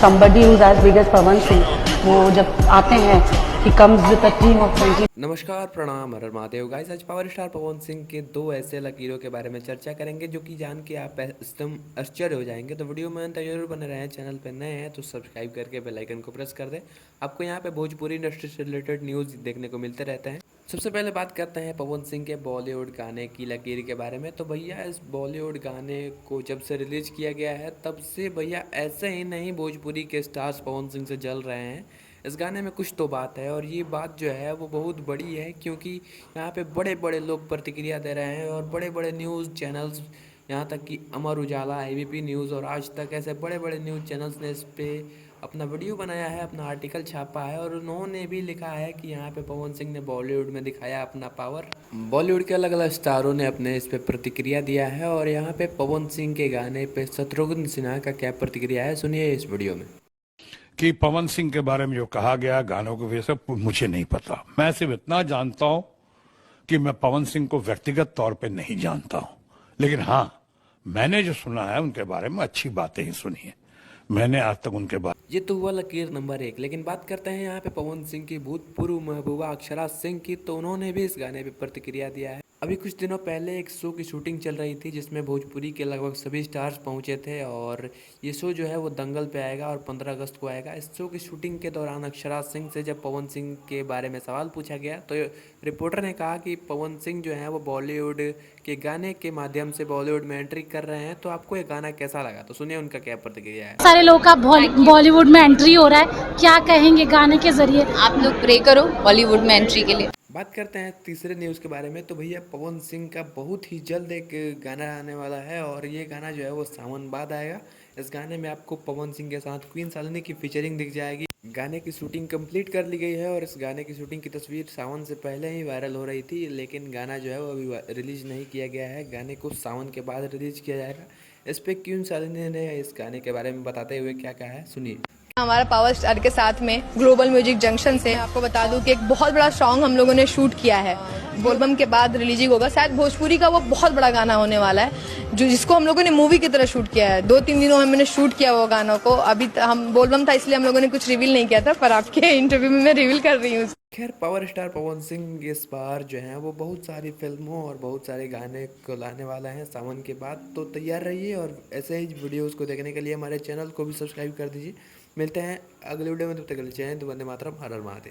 somebody who's as big as Pawan Singh, वो जब आते हैं, he comes with a team of 20। नमस्कार, प्रणाम, हर हर महादेव गाइस। आज पावर स्टार पवन सिंह के दो ऐसे लकीरों के बारे में चर्चा करेंगे जो कि जान के आप एकदम आश्चर्य हो जाएंगे। तो वीडियो में अंत जरूर बने रहें। चैनल पर नए हैं तो सब्सक्राइब करके बेल आइकन को प्रेस कर दें। आपको यहाँ पे भोजपुरी इंडस्ट्री से रिलेटेड न्यूज़ देखने को मिलते रहते हैं। सबसे पहले बात करते हैं पवन सिंह के बॉलीवुड गाने की लकीर के बारे में। तो भैया इस बॉलीवुड गाने को जब से रिलीज़ किया गया है तब से भैया ऐसे ही नहीं भोजपुरी के स्टार्स पवन सिंह से जल रहे हैं। इस गाने में कुछ तो बात है और ये बात जो है वो बहुत बड़ी है, क्योंकि यहाँ पे बड़े बड़े लोग प्रतिक्रिया दे रहे हैं और बड़े बड़े न्यूज़ चैनल्स, यहाँ तक कि अमर उजाला, एबीपी न्यूज़ और आज तक ऐसे बड़े बड़े न्यूज़ चैनल्स ने इस पर अपना वीडियो बनाया है, अपना आर्टिकल छापा है और उन्होंने भी लिखा है कि यहाँ पे पवन सिंह ने बॉलीवुड में दिखाया अपना पावर। बॉलीवुड के अलग अलग स्टारों ने अपने इस पे प्रतिक्रिया दिया है और यहाँ पे पवन सिंह के गाने पे शत्रुघ्न सिन्हा का क्या प्रतिक्रिया है, सुनिए इस वीडियो में। कि पवन सिंह के बारे में जो कहा गया गानों के वजह से मुझे नहीं पता। मैं सिर्फ इतना जानता हूं कि मैं पवन सिंह को व्यक्तिगत तौर पे नहीं जानता हूं, लेकिन हाँ, मैंने जो सुना है उनके बारे में अच्छी बातें ही सुनी है। मैंने आज तक उनके बारे ये तो हुआ लकीर नंबर 1। लेकिन बात करते हैं यहाँ पे पवन सिंह की भूतपूर्व महबूबा अक्षरा सिंह की। तो उन्होंने भी इस गाने पे प्रतिक्रिया दिया है। अभी कुछ दिनों पहले एक शो की शूटिंग चल रही थी जिसमें भोजपुरी के लगभग सभी स्टार्स पहुंचे थे और ये शो जो है वो दंगल पे आएगा और 15 अगस्त को आएगा। इस शो की शूटिंग के दौरान अक्षरा सिंह से जब पवन सिंह के बारे में सवाल पूछा गया तो रिपोर्टर ने कहा कि पवन सिंह जो है वो बॉलीवुड के गाने के माध्यम से बॉलीवुड में एंट्री कर रहे हैं, तो आपको ये गाना कैसा लगा? तो सुनिए उनका क्या प्रतिक्रिया है। सारे लोगों का बॉलीवुड में एंट्री हो रहा है, क्या कहेंगे गाने के जरिए? आप लोग प्रे करो बॉलीवुड में एंट्री के लिए। बात करते हैं तीसरे न्यूज़ के बारे में। तो भैया पवन सिंह का बहुत ही जल्द एक गाना आने वाला है और ये गाना जो है वो सावन बाद आएगा। इस गाने में आपको पवन सिंह के साथ क्वीन शालिनी की फीचरिंग दिख जाएगी। गाने की शूटिंग कंप्लीट कर ली गई है और इस गाने की शूटिंग की तस्वीर सावन से पहले ही वायरल हो रही थी, लेकिन गाना जो है वो अभी रिलीज नहीं किया गया है। गाने को सावन के बाद रिलीज किया जाएगा। इस पर क्वीन शालिनी ने इस गाने के बारे में बताते हुए क्या कहा है, सुनिए। हमारा पावर स्टार के साथ में ग्लोबल म्यूजिक जंक्शन से आपको बता दूं कि एक बहुत बड़ा सॉन्ग हम लोगों ने शूट किया है। बोलबम के बाद रिलीजिंग होगा, शायद भोजपुरी का वो बहुत बड़ा गाना होने वाला है जिसको हम लोगों ने मूवी की तरह शूट किया है। 2-3 दिनों में मैंने शूट किया वो गानों को। अभी हम बोलबम था इसलिए हम लोगों ने कुछ रिवील नहीं किया था, पर आपके इंटरव्यू में मैं रिवील कर रही हूँ। खैर, पावर स्टार पवन सिंह इस बार जो है वो बहुत सारी फिल्मों और बहुत सारे गाने को लाने वाला है सावन के बाद। तो तैयार रहिए और ऐसे ही वीडियोस को देखने के लिए हमारे चैनल को भी सब्सक्राइब कर दीजिए। मिलते हैं अगले वीडियो में, तब तक के लिए जय हिंद, वंदे मातरम, हर हर महादेव।